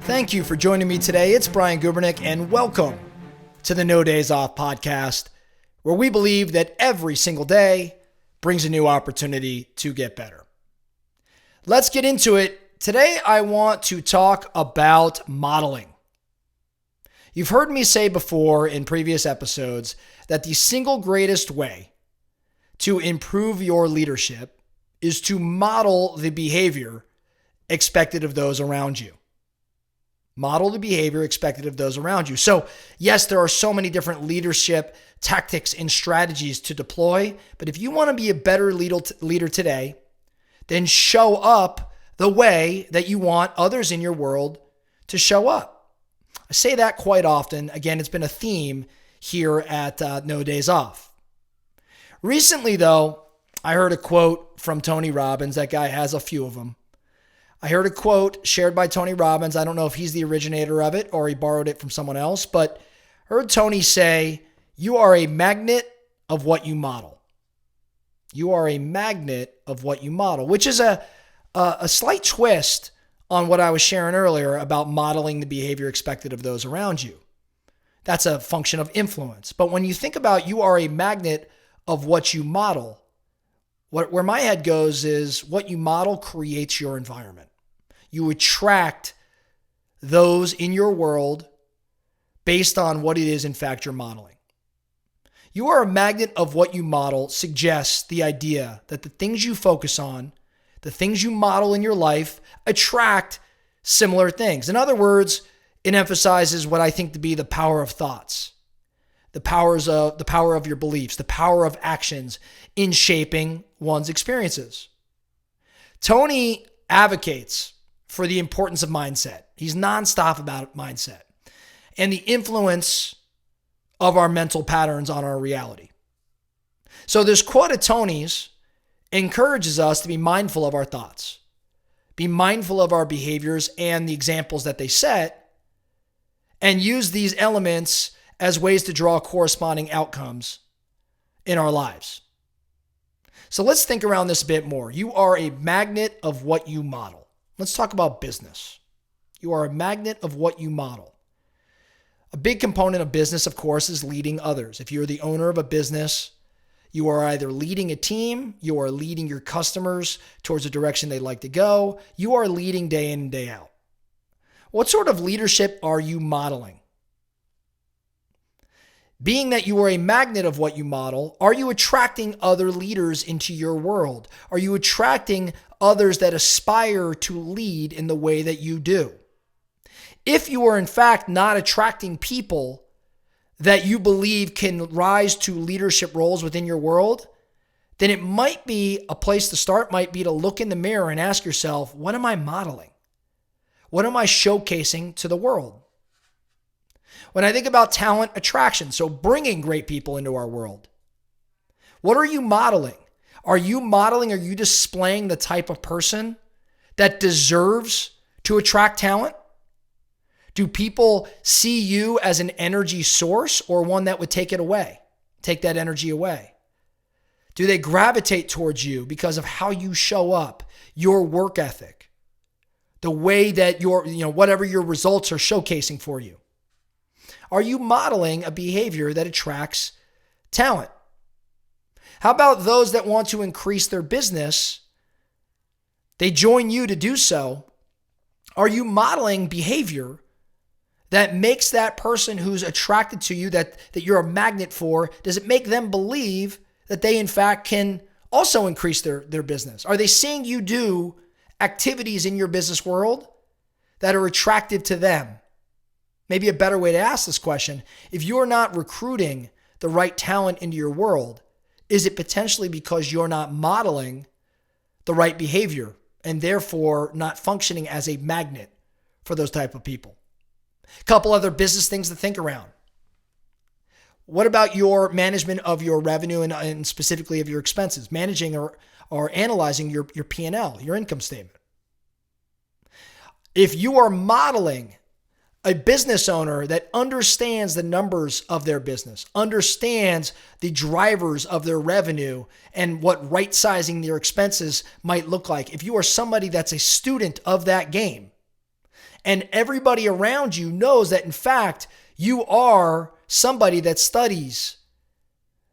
Thank you for joining me today. It's Brian Gubernick, and welcome to the No Days Off podcast, where we believe that every single day brings a new opportunity to get better. Let's get into it. Today, I want to talk about modeling. You've heard me say before in previous episodes that the single greatest way to improve your leadership is to model the behavior expected of those around you. Model the behavior expected of those around you. So yes, there are so many different leadership tactics and strategies to deploy, but if you want to be a better leader today, then show up the way that you want others in your world to show up. I say that quite often. Again, it's been a theme here at No Days Off. Recently, though, I heard a quote from Tony Robbins. That guy has a few of them. I heard a quote shared by Tony Robbins. I don't know if he's the originator of it or he borrowed it from someone else, but I heard Tony say, "You are a magnet of what you model." You are a magnet of what you model, which is a slight twist on what I was sharing earlier about modeling the behavior expected of those around you. That's a function of influence. But when you think about you are a magnet of what you model, where my head goes is what you model creates your environment. You attract those in your world based on what it is, in fact, you're modeling. You are a magnet of what you model suggests the idea that the things you focus on, the things you model in your life, attract similar things. In other words, it emphasizes what I think to be the power of thoughts, the power of your beliefs, the power of actions in shaping one's experiences. Tony advocates for the importance of mindset. He's nonstop about mindset and the influence of our mental patterns on our reality. So this quote of Tony's encourages us to be mindful of our thoughts, be mindful of our behaviors and the examples that they set, and use these elements as ways to draw corresponding outcomes in our lives. So let's think around this a bit more. You are a magnet of what you model. Let's talk about business. You are a magnet of what you model. A big component of business, of course, is leading others. If you're the owner of a business, you are either leading a team, you are leading your customers towards the direction they'd like to go, you are leading day in and day out. What sort of leadership are you modeling? Being that you are a magnet of what you model, are you attracting other leaders into your world? Are you attracting others that aspire to lead in the way that you do? If you are in fact not attracting people that you believe can rise to leadership roles within your world, then it might be a place to start, might be to look in the mirror and ask yourself, what am I modeling? What am I showcasing to the world? When I think about talent attraction, so bringing great people into our world, what are you modeling? Are you displaying the type of person that deserves to attract talent? Do people see you as an energy source or one that would take that energy away? Do they gravitate towards you because of how you show up, your work ethic, the way that whatever your results are showcasing for you? Are you modeling a behavior that attracts talent? How about those that want to increase their business? They join you to do so. Are you modeling behavior that makes that person who's attracted to you, that you're a magnet for, does it make them believe that they in fact can also increase their business? Are they seeing you do activities in your business world that are attractive to them? Maybe a better way to ask this question, if you're not recruiting the right talent into your world, is it potentially because you're not modeling the right behavior and therefore not functioning as a magnet for those type of people? A couple other business things to think around. What about your management of your revenue and specifically of your expenses? Managing or analyzing your P&L, your income statement. If you are modeling a business owner that understands the numbers of their business, understands the drivers of their revenue and what right-sizing their expenses might look like. If you are somebody that's a student of that game And everybody around you knows that, in fact, you are somebody that studies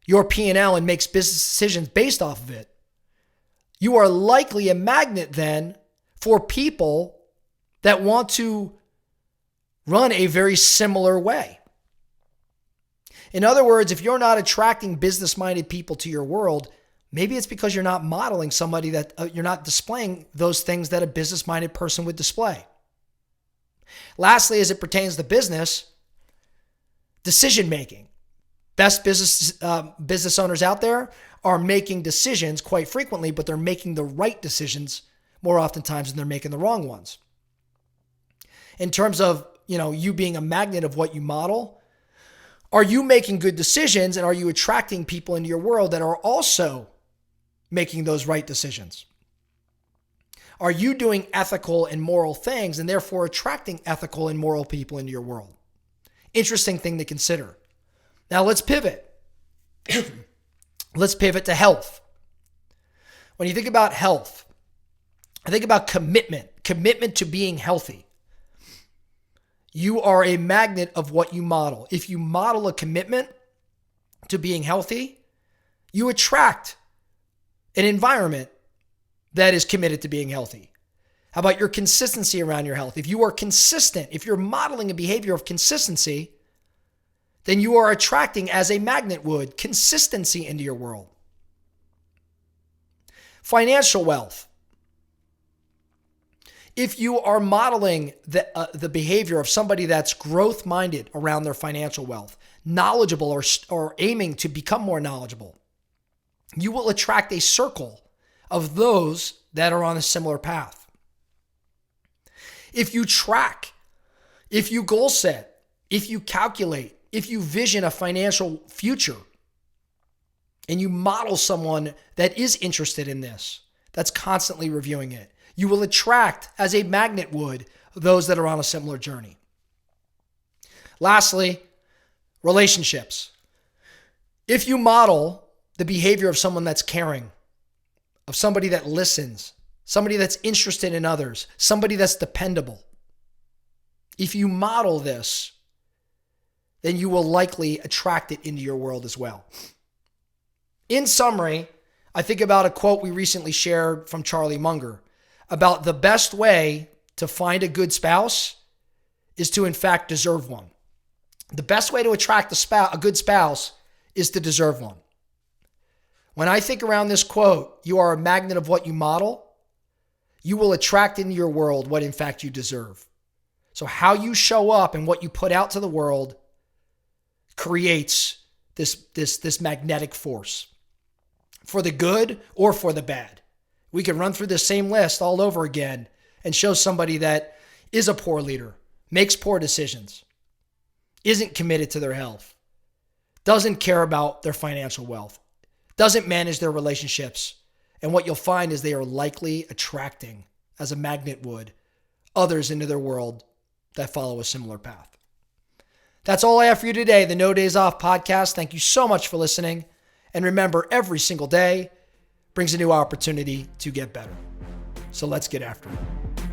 your P&L and makes business decisions based off of it. You are likely a magnet then for people that want to run a very similar way. In other words, if you're not attracting business-minded people to your world, maybe it's because you're not modeling somebody that you're not displaying those things that a business-minded person would display. Lastly, as it pertains to business, decision-making. Best business owners out there are making decisions quite frequently, but they're making the right decisions more oftentimes than they're making the wrong ones. In terms of, you being a magnet of what you model, are you making good decisions, and are you attracting people into your world that are also making those right decisions? Are you doing ethical and moral things and therefore attracting ethical and moral people into your world? Interesting thing to consider. Now let's pivot. Let's pivot to health. When you think about health, I think about commitment to being healthy. You are a magnet of what you model. If you model a commitment to being healthy, you attract an environment that is committed to being healthy. How about your consistency around your health? If you are consistent, if you're modeling a behavior of consistency, then you are attracting, as a magnet would, consistency into your world. Financial wealth. If you are modeling the behavior of somebody that's growth-minded around their financial wealth, knowledgeable or aiming to become more knowledgeable, you will attract a circle of those that are on a similar path. If you track, if you goal set, if you calculate, if you vision a financial future, and you model someone that is interested in this, that's constantly reviewing it, you will attract, as a magnet would, those that are on a similar journey. Lastly, relationships. If you model the behavior of someone that's caring, of somebody that listens, somebody that's interested in others, somebody that's dependable, if you model this, then you will likely attract it into your world as well. In summary, I think about a quote we recently shared from Charlie Munger about the best way to find a good spouse is to, in fact, deserve one. The best way to attract a good spouse is to deserve one. When I think around this quote, you are a magnet of what you model. You will attract into your world what, in fact, you deserve. So how you show up and what you put out to the world creates this magnetic force for the good or for the bad. We could run through this same list all over again and show somebody that is a poor leader, makes poor decisions, isn't committed to their health, doesn't care about their financial wealth, doesn't manage their relationships. And what you'll find is they are likely attracting, as a magnet would, others into their world that follow a similar path. That's all I have for you today, the No Days Off podcast. Thank you so much for listening. And remember, every single day brings a new opportunity to get better. So let's get after it.